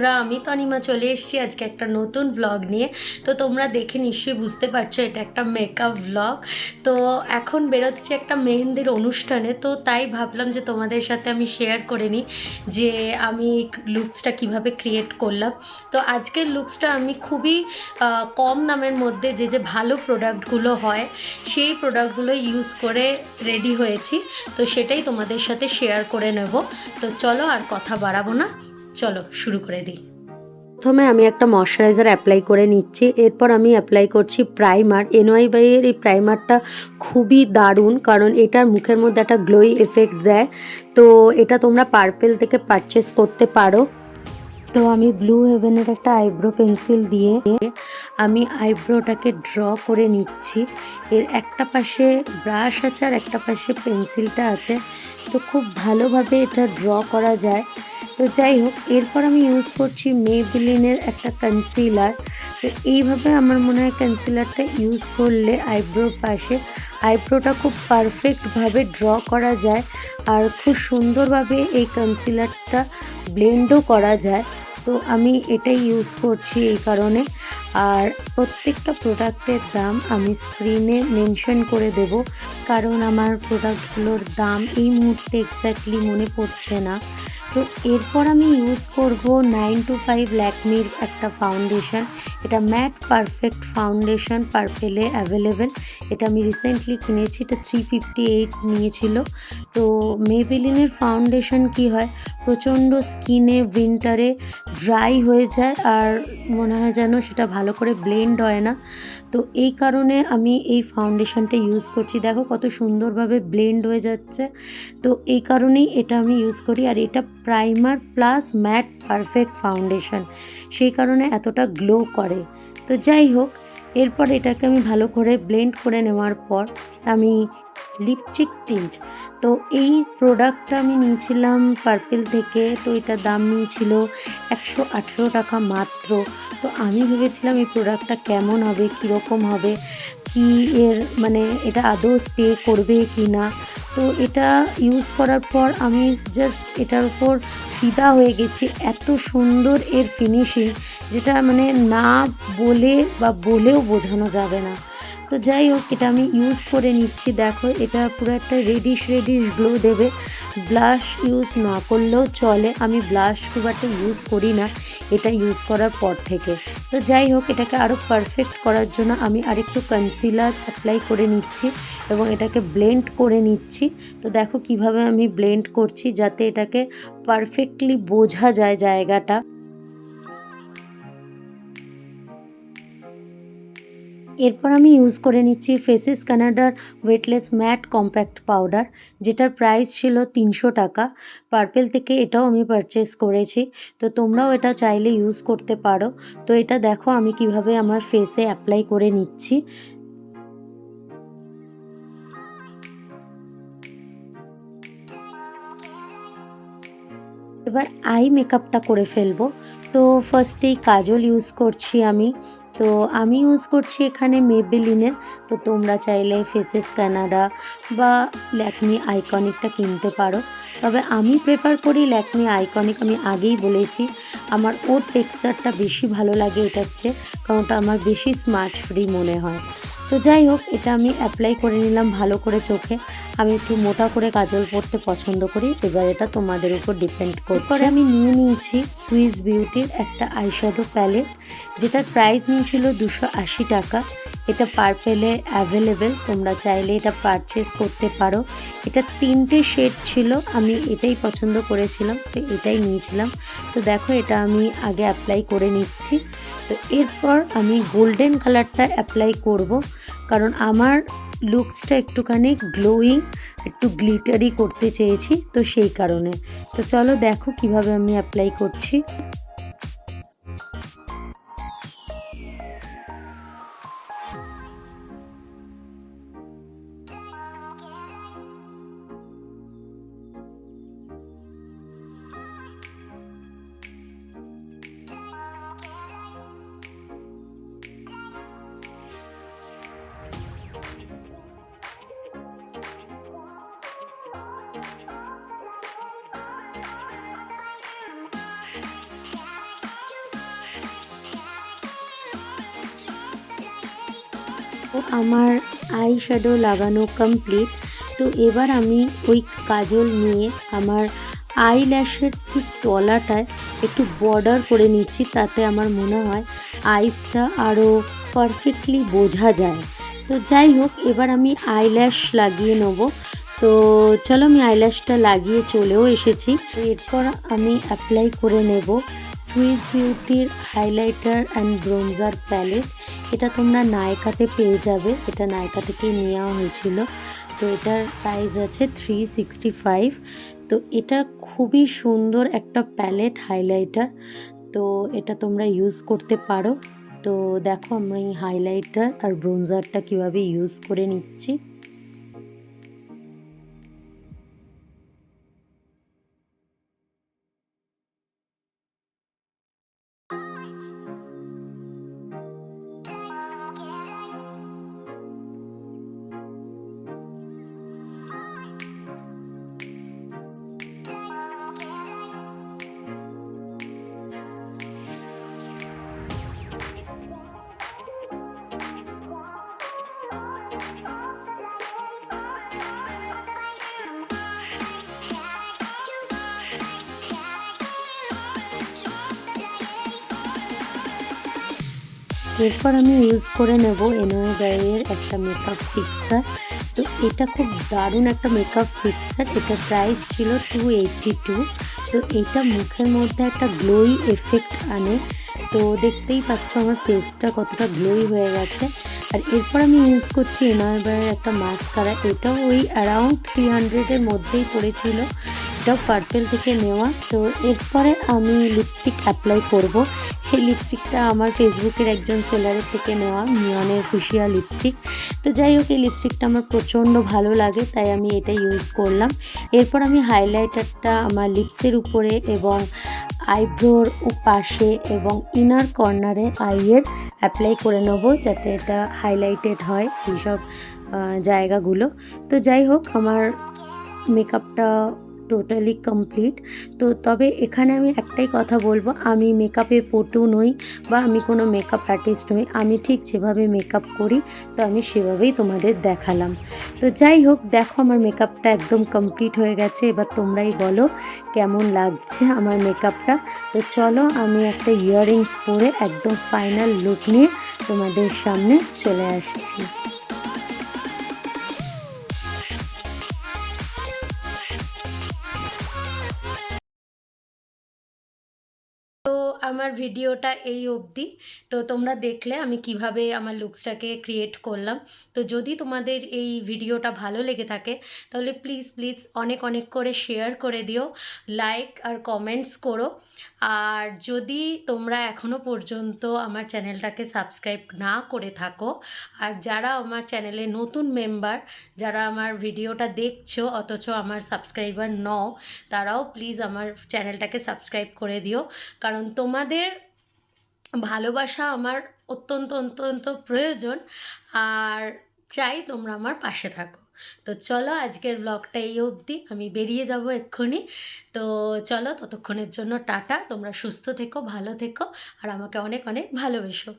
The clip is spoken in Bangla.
বন্ধুরা, আমি তনিমা চলে এসেছি আজকে একটা নতুন ব্লগ নিয়ে। তো তোমরা দেখে নিশ্চয়ই বুঝতে পারছো এটা একটা মেকআপ ব্লগ। তো এখন বেরোচ্ছে একটা মেহেন্দির অনুষ্ঠানে, তো তাই ভাবলাম যে তোমাদের সাথে আমি শেয়ার করে নিই যে আমি লুকসটা কিভাবে ক্রিয়েট করলাম। তো আজকের লুকসটা আমি খুবই কম দামের মধ্যে যে ভালো প্রোডাক্টগুলো হয় সেই প্রোডাক্টগুলো ইউজ করে রেডি হয়েছি। তো সেটাই তোমাদের সাথে শেয়ার করে নেব। তো চলো আর কথা বাড়াবো না, চলো শুরু করে দিই। প্রথমে আমি একটা ময়শ্চারাইজার অ্যাপ্লাই করে নিচ্ছি, এরপর আমি অ্যাপ্লাই করছি প্রাইমার। এনওয়াই বাইয়ের এই প্রাইমারটা খুবই দারুণ, কারণ এটার মুখের মধ্যে একটা গ্লোই এফেক্ট দেয়। তো এটা তোমরা পার্পেল থেকে পারচেস করতে পারো। তো আমি ব্লু হেভেনের একটা আইব্রো পেন্সিল দিয়ে আমি আইব্রোটাকে ড্র করে নিচ্ছি। এর একটা পাশে ব্রাশ আছে আর একটা পাশে পেন্সিলটা আছে, তো খুব ভালোভাবে এটা ড্র করা যায়। তো যাই হোক, এরপর আমি ইউজ করছি মেবেলিনের একটা কনসিলার। তো এইভাবে আমার মনে হয় কনসিলারটা ইউজ করলে আইব্রোর পাশে আইব্রোটা খুব পারফেক্টভাবে ড্র করা যায়, আর খুব সুন্দরভাবে এই কনসিলারটা ব্লেন্ডও করা যায়। তো আমি এটাই ইউজ করছি এই কারণে। আর প্রত্যেকটা প্রোডাক্টের দাম আমি স্ক্রিনে মেনশন করে দেব, কারণ আমার প্রোডাক্টগুলোর দাম এই মুহূর্তে এক্স্যাক্টলি মনে পড়ছে না। তো এরপর আমি ইউজ করব 925 ল্যাকমির একটা ফাউন্ডেশন। এটা ম্যাট পারফেক্ট ফাউন্ডেশন, পার্পেলে অ্যাভেলেবেল। এটা আমি রিসেন্টলি কিনেছি, এটা 358 নিয়েছিল। তো মেবেলিনের ফাউন্ডেশন কি হয়, প্রচণ্ড স্কিনে উইন্টারে ড্রাই হয়ে যায় আর মনে হয় যেন সেটা ভালো করে ব্লেন্ড হয় না। তো এই কারণে আমি এই ফাউন্ডেশনটা ইউজ করছি। দেখো কত সুন্দরভাবে ব্লেন্ড হয়ে যাচ্ছে। তো এই কারণেই এটা আমি ইউজ করি। আর এটা primer plus matte perfect foundation, সেই কারণে এতটা গ্লো করে। তো যাই হোক, এরপর এটাকে আমি ভালো করে ব্লেন্ড করে নেওয়ার পর আমি লিপস্টিক টিন্ট, তো এই প্রোডাক্টটা আমি নিয়েছিলাম পার্পেল থেকে। তো এটার দাম নিয়েছিল 118 টাকা মাত্র। তো আমি ভেবেছিলাম এই প্রোডাক্টটা কেমন হবে, কীরকম হবে, কি এর মানে এটা আদৌ স্টে করবে কি না। তো এটা ইউজ করার পর আমি জাস্ট এটার উপর ফিদা হয়ে গেছি। এত সুন্দর এর ফিনিশিং, যেটা মানে না বলে বা বলেও বোঝানো যাবে না। তো যাই হোক, এটা আমি ইউজ করে নিচ্ছি। দেখো এটা পুরো একটা রেডিশ গ্লো দেবে। ব্লাশ ইউজ না করলেও চলে, আমি ব্লাশ খুব একটা ইউজ করি না এটা ইউজ করার পর থেকে। তো যাই হোক, এটাকে আরও পারফেক্ট করার জন্য আমি আরেকটু কনসিলার অ্যাপ্লাই করে নিচ্ছি এবং এটাকে ব্লেন্ড করে নিচ্ছি। তো দেখো কিভাবে আমি ব্লেন্ড করছি যাতে এটাকে পারফেক্টলি বোঝা যায় জায়গাটা। এরপর আমি ইউজ করে নিচ্ছি ফেসেস কানাডার ওয়েটলেস ম্যাট কম্প্যাক্ট পাউডার, যেটার প্রাইস ছিল 300 টাকা। পার্পেল থেকে এটাও আমি পারচেস করেছি। তো তোমরাও এটা চাইলে ইউজ করতে পারো। তো এটা দেখো আমি কিভাবে আমার ফেসে অ্যাপ্লাই করে নিচ্ছি। এবার আই মেকআপটা করে ফেলবো। তো ফার্স্টেই কাজল ইউজ করছি আমি। তো আমি ইউজ করছি এখানে মেবেলিনের। তো তোমরা চাইলে ফেসেস কানাডা বা ল্যাকমি আইকনিকটা কিনতে পারো, তবে আমি প্রেফার করি ল্যাকমি আইকনিক। আমি আগেই বলেছি আমার ওর টেক্সচারটা বেশি ভালো লাগে এটার চেয়ে, কারণ ওটা আমার বেশি স্মাচ ফ্রি মনে হয়। তো যাই হোক, এটা আমি অ্যাপ্লাই করে নিলাম ভালো করে চোখে। আমি একটু মোটা করে কাজল পরতে পছন্দ করি, এবার এটা তোমাদের উপর ডিপেন্ড করছে। পরে আমি নিয়ে নিয়েছি সুইস বিউটির একটা আইশ্যাডো প্যালেট, যেটার প্রাইস নিয়েছিল 280 টাকা। এটা পার্পেলে অ্যাভেলেবেল, তোমরা চাইলে এটা পারচেস করতে পারো। এটা 3টে শেড ছিল, আমি এটাই পছন্দ করেছিলাম, তো এটাই নিয়েছিলাম। তো দেখো এটা আমি আগে অ্যাপ্লাই করে নিচ্ছি। তো এরপর আমি গোল্ডেন কালারটা অ্যাপ্লাই করব, কারণ আমার লুকসটা একটুখানি গ্লোয়িং, একটু গ্লিটারি করতে চেয়েছি, তো সেই কারণে। তো চলো দেখো কিভাবে আমি অ্যাপ্লাই করছি। আমার আই শ্যাডো লাগানো কমপ্লিট। তো এবার আমি ওই কাজল নিয়ে আমার আইল্যাশের ঠিক তলাটায় একটু বর্ডার করে নিচ্ছি, তাতে আমার মনে হয় আইসটা আরও পারফেক্টলি বোঝা যায়। তো যাই হোক, এবার আমি আইল্যাশ লাগিয়ে নেব। তো চলো, আমি আইল্যাশটা লাগিয়ে চলেও এসেছি। তো এরপর আমি অ্যাপ্লাই করে নেব সুইস বিউটির হাইলাইটার অ্যান্ড ব্রোঞ্জার প্যালেট। এটা তোমরা নায়কাতে পেয়ে যাবে, এটা নায়কা থেকেই নেওয়া হয়েছিল। তো এটার প্রাইস আছে 365। তো এটা খুবই সুন্দর একটা প্যালেট হাইলাইটার, তো এটা তোমরা ইউজ করতে পারো। তো দেখো আমরা এই হাইলাইটার আর ব্রোঞ্জারটা কিভাবে ইউজ করে নিচ্ছি। এরপর আমি ইউজ করে নেব এনওয়ের একটা মেকআপ ফিক্সার। তো এটা খুব দারুণ একটা মেকআপ ফিক্সার, এটার প্রাইস ছিল 282। তো এটা মুখের মধ্যে একটা গ্লোই এফেক্ট আনে। তো দেখতেই পাচ্ছ আমার ফেসটা কতটা গ্লোই হয়ে গেছে। আর এরপর আমি ইউজ করছি এনওয়ের একটা মাস্কারা, এটাও ওই অ্যারাউন্ড 300-এর মধ্যেই পড়েছিল, এটাও পার্পেল থেকে নেওয়া। তো এরপরে আমি লিপস্টিক অ্যাপ্লাই করব। এই লিপস্টিকটা আমার ফেসবুকের একজন সেলারের থেকে নেওয়া, মিয়নের ফুশিয়া লিপস্টিক। তো যাই হোক, এই লিপস্টিকটা আমার প্রচণ্ড ভালো লাগে, তাই আমি এটা ইউজ করলাম। এরপর আমি হাইলাইটারটা আমার লিপসের উপরে এবং আইব্রোর পাশে এবং ইনার কর্নারে আইয়ের অ্যাপ্লাই করে নেব, যাতে এটা হাইলাইটেড হয় এইসব জায়গাগুলো। তো যাই হোক, আমার মেকআপটা টোটালি কমপ্লিট। তো তবে এখানে আমি একটাই কথা বলবো, আমি মেকআপে পটু নই বা আমি কোনো মেকআপ আর্টিস্ট নই, আমি ঠিক যেভাবে মেকআপ করি তো আমি সেভাবেই তোমাদের দেখালাম। তো যাই হোক, দেখো আমার মেকআপটা একদম কমপ্লিট হয়ে গেছে। এবার তোমরাই বলো কেমন লাগছে আমার মেকআপটা। তো চলো, আমি একটা ইয়াররিংস পরে একদম ফাইনাল লুক নিয়ে তোমাদের সামনে চলে আসছি। আমার ভিডিওটা এই অবধি। তো তোমরা দেখলে আমি কিভাবে আমার লুকসটাকে ক্রিয়েট করলাম। তো যদি তোমাদের এই ভিডিওটা ভালো লেগে থাকে তাহলে প্লিজ প্লিজ অনেক অনেক করে শেয়ার করে দিও, লাইক আর কমেন্টস করো। আর যদি তোমরা এখনও পর্যন্ত আমার চ্যানেলটাকে সাবস্ক্রাইব না করে থাকো, আর যারা আমার চ্যানেলে নতুন মেম্বার, যারা আমার ভিডিওটা দেখছো অথচ আমার সাবস্ক্রাইবার নও, তারাও প্লিজ আমার চ্যানেলটাকে সাবস্ক্রাইব করে দিও। কারণ তোমাদের ভালোবাসা আমার অত্যন্ত অত্যন্ত প্রয়োজন, আর চাই তোমরা আমার পাশে থাকো। তো চলো, আজকের ব্লগটা এই অবধি, আমি বেরিয়ে যাব এক্ষুনি। তো চলো, ততক্ষণের জন্য টাটা। তোমরা সুস্থ থেকো, ভালো থেকো, আর আমাকে অনেক অনেক ভালোবেসো।